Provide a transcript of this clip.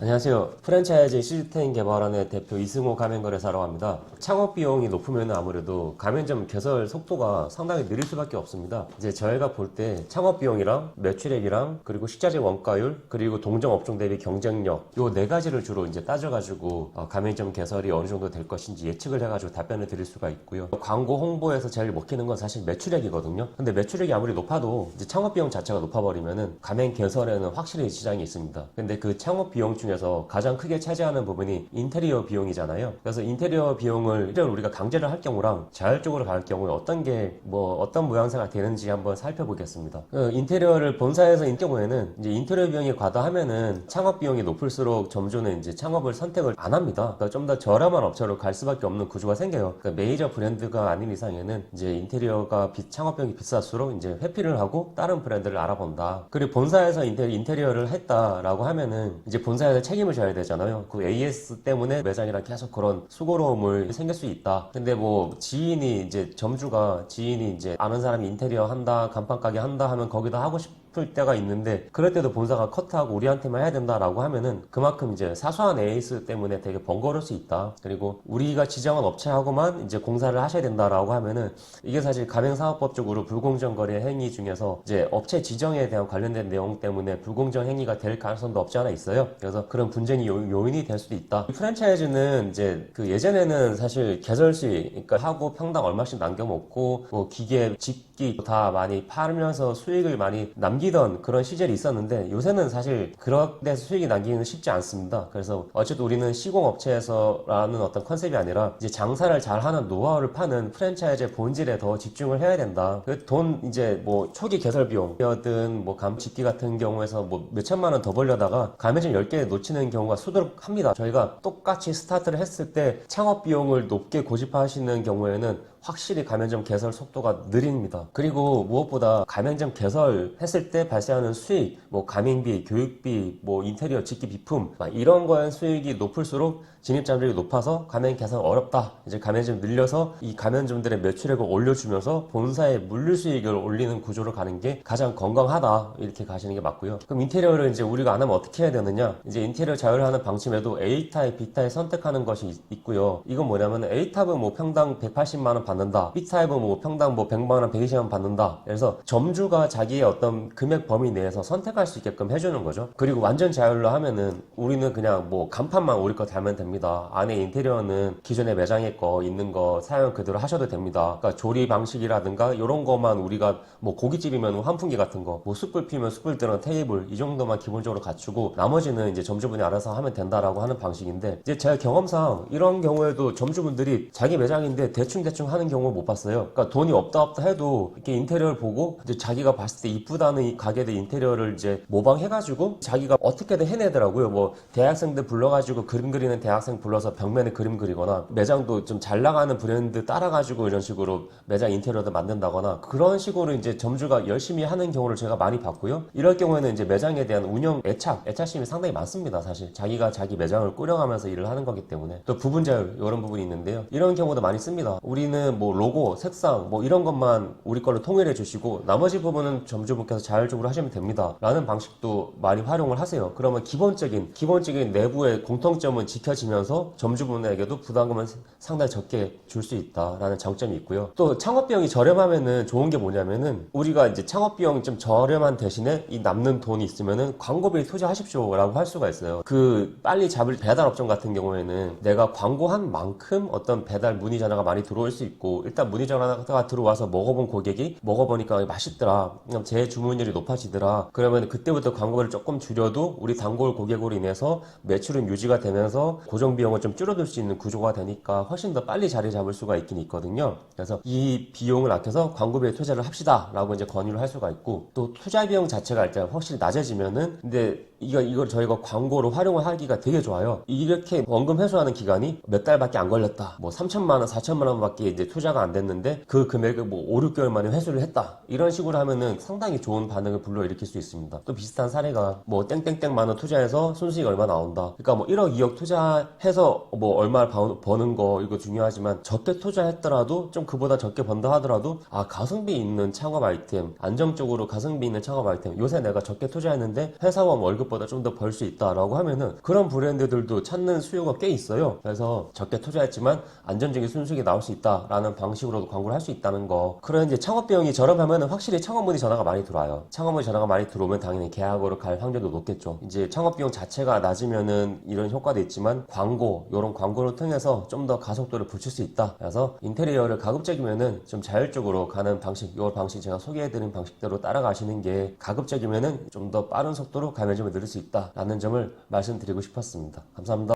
안녕하세요. 프랜차이즈 시스템 개발원의 대표 이승호 가맹거래사라고 합니다. 창업 비용이 높으면 아무래도 가맹점 개설 속도가 상당히 느릴 수밖에 없습니다. 이제 저희가 볼 때 창업 비용이랑 매출액이랑 그리고 식자재 원가율 그리고 동종 업종 대비 경쟁력 요 네 가지를 주로 이제 따져가지고 가맹점 개설이 어느 정도 될 것인지 예측을 해가지고 답변을 드릴 수가 있고요. 광고 홍보에서 제일 먹히는 건 사실 매출액이거든요. 근데 매출액이 아무리 높아도 이제 창업 비용 자체가 높아버리면은 가맹 개설에는 확실히 지장이 있습니다. 근데 그 창업 비용 중에서 가장 크게 차지하는 부분이 인테리어 비용이잖아요. 그래서 인테리어 비용을 우리가 강제를 할 경우랑 자율적으로 갈 경우에 어떤 게 어떤 모양새가 되는지 한번 살펴보겠습니다. 인테리어를 본사에서 인 경우에는 이제 인테리어 비용이 과다하면은 창업 비용이 높을수록 점주는 이제 창업을 선택을 안 합니다. 그러니까 좀 더 저렴한 업체로 갈 수밖에 없는 구조가 생겨요. 그러니까 메이저 브랜드가 아닌 이상에는 이제 인테리어가 창업 비용이 비쌀수록 이제 회피를 하고 다른 브랜드를 알아본다. 그리고 본사에서 인테리어를 했다라고 하면은 이제 본사에서 책임을 져야 되잖아요. 그 AS 때문에 매장이랑 계속 그런 수고로움을 생길 수 있다. 근데 지인이 이제 점주가 지인이 이제 아는 사람이 인테리어 한다, 간판 가게 한다 하면 거기다 하고 싶을 때가 있는데 그럴 때도 본사가 커트하고 우리한테만 해야 된다라고 하면은 그만큼 이제 사소한 AS 때문에 되게 번거로울 수 있다. 그리고 우리가 지정한 업체하고만 이제 공사를 하셔야 된다라고 하면은 이게 사실 가맹사업법적으로 불공정 거래 행위 중에서 이제 업체 지정에 대한 관련된 내용 때문에 불공정 행위가 될 가능성도 없지 않아 있어요. 그래서 그런 분쟁이 요인이 될 수도 있다. 프랜차이즈는 이제 그 예전에는 사실 개설시 그러니까 하고 평당 얼마씩 남겨먹고 기계 집기 다 많이 팔면서 수익을 많이 남기던 그런 시절이 있었는데 요새는 사실 그런 데서 수익이 남기는 쉽지 않습니다. 그래서 어쨌든 우리는 시공업체에서라는 어떤 컨셉이 아니라 이제 장사를 잘하는 노하우를 파는 프랜차이즈의 본질에 더 집중을 해야 된다. 돈 이제 초기 개설 비용이든 집기 같은 경우에서 몇천만 원 더 벌려다가 가맹점 10개 놓치는 경우가 수두룩합니다. 저희가 똑같이 스타트를 했을 때 창업 비용을 높게 고집하시는 경우에는 확실히 가맹점 개설 속도가 느립니다. 그리고 무엇보다 가맹점 개설했을 때 발생하는 수익, 가맹비, 교육비, 인테리어 집기 비품 이런 거에 수익이 높을수록 진입장벽이 높아서 가맹 개설 어렵다. 이제 가맹점 늘려서 이 가맹점들의 매출액을 올려주면서 본사의 물류 수익을 올리는 구조로 가는 게 가장 건강하다. 이렇게 가시는 게 맞고요. 그럼 인테리어를 이제 우리가 안 하면 어떻게 해야 되느냐? 이제 인테리어 자율화하는 방침에도 A타입, B타입 선택하는 것이 있고요. 이건 뭐냐면 A타입은 평당 180만 원 받는다. B타입은 평당 100만 원, 120만 원 받는다. 그래서 점주가 자기의 어떤 금액 범위 내에서 선택할 수 있게끔 해주는 거죠. 그리고 완전 자율로 하면은 우리는 그냥 간판만 우리 거 달면 됩니다. 안에 인테리어는 기존의 매장에 거 있는 거 사용 그대로 하셔도 됩니다. 그러니까 조리 방식이라든가 이런 거만 우리가 고깃집이면 환풍기 같은 거, 숯불 피면 숯불 뜨는 테이블 이 정도만 기본적으로 갖추고 나머지는 이제 점주분이 알아서 하면 된다라고 하는 방식인데 이제 제 경험상 이런 경우에도 점주분들이 자기 매장인데 대충 하는 경우 못 봤어요. 그러니까 돈이 없다 해도 이렇게 인테리어를 보고 이제 자기가 봤을 때 이쁘다는 이 가게들 인테리어를 이제 모방해가지고 자기가 어떻게든 해내더라고요. 대학생들 불러가지고 그림 그리는 대학생 불러서 벽면에 그림 그리거나 매장도 좀 잘 나가는 브랜드 따라가지고 이런 식으로 매장 인테리어도 만든다거나 그런 식으로 이제 점주가 열심히 하는 경우를 제가 많이 봤고요. 이럴 경우에는 이제 매장에 대한 운영 애착심이 상당히 많습니다. 사실 자기가 자기 매장을 꾸려가면서 일을 하는 거기 때문에 또 부분 자율 이런 부분이 있는데요. 이런 경우도 많이 씁니다. 우리는 로고, 색상 이런 것만 우리 걸로 통일해 주시고 나머지 부분은 점주분께서 자율적으로 하시면 됩니다. 라는 방식도 많이 활용을 하세요. 그러면 기본적인 내부의 공통점은 지켜지면서 점주분에게도 부담금은 상당히 적게 줄 수 있다라는 장점이 있고요. 또 창업 비용이 저렴하면은 좋은 게 뭐냐면은 우리가 이제 창업 비용 좀 저렴한 대신에 이 남는 돈이 있으면은 광고비에 투자하십시오라고 할 수가 있어요. 빨리 잡을 배달 업종 같은 경우에는 내가 광고한 만큼 어떤 배달 문의 전화가 많이 들어올 수 있고 일단 문의 전화가 들어와서 먹어본 고객이 먹어보니까 맛있더라. 그럼 재주문율이 높아지더라. 그러면 그때부터 광고비를 조금 줄여도 우리 단골 고객으로 인해서 매출은 유지가 되면서 고정 비용을 좀 줄어들 수 있는 구조가 되니까 훨씬 더 빨리 자리 잡을 수가 있긴 있거든요. 그래서 이 비용을 아껴서 광고비에 투자를 합시다 라고 이제 권유를 할 수가 있고 또 투자 비용 자체가 일단 확실히 낮아지면은 근데 이걸 저희가 광고로 활용을 하기가 되게 좋아요. 이렇게 원금 회수하는 기간이 몇 달밖에 안 걸렸다. 3천만 원, 4천만 원밖에 이제 투자가 안 됐는데 그 금액을 5, 6개월 만에 회수를 했다. 이런 식으로 하면은 상당히 좋은 반응을 불러일으킬 수 있습니다. 또 비슷한 사례가 땡땡땡 만 원 투자해서 순수익 얼마 나온다. 그러니까 1억, 2억 투자해서 얼마 버는 거 이거 중요하지만 적게 투자했더라도 좀 그보다 적게 번다 하더라도 가성비 있는 창업 아이템, 안정적으로 가성비 있는 창업 아이템 요새 내가 적게 투자했는데 회사원 월급 것보다 좀 더 벌 수 있다라고 하면은 그런 브랜드들도 찾는 수요가 꽤 있어요. 그래서 적게 투자했지만 안정적인 순수익이 나올 수 있다라는 방식으로도 광고를 할 수 있다는 거. 그런 이제 창업 비용이 저렴하면은 확실히 창업 문의 전화가 많이 들어와요. 창업 문의 전화가 많이 들어오면 당연히 계약으로 갈 확률도 높겠죠. 이제 창업 비용 자체가 낮으면은 이런 효과도 있지만 광고, 이런 광고를 통해서 좀 더 가속도를 붙일 수 있다. 그래서 인테리어를 가급적이면은 좀 자율적으로 가는 방식, 이 방식 제가 소개해드린 방식대로 따라가시는 게 가급적이면은 좀 더 빠른 속도로 가맹점을 늘릴 수 있다라는 점을 말씀드리고 싶었습니다. 감사합니다.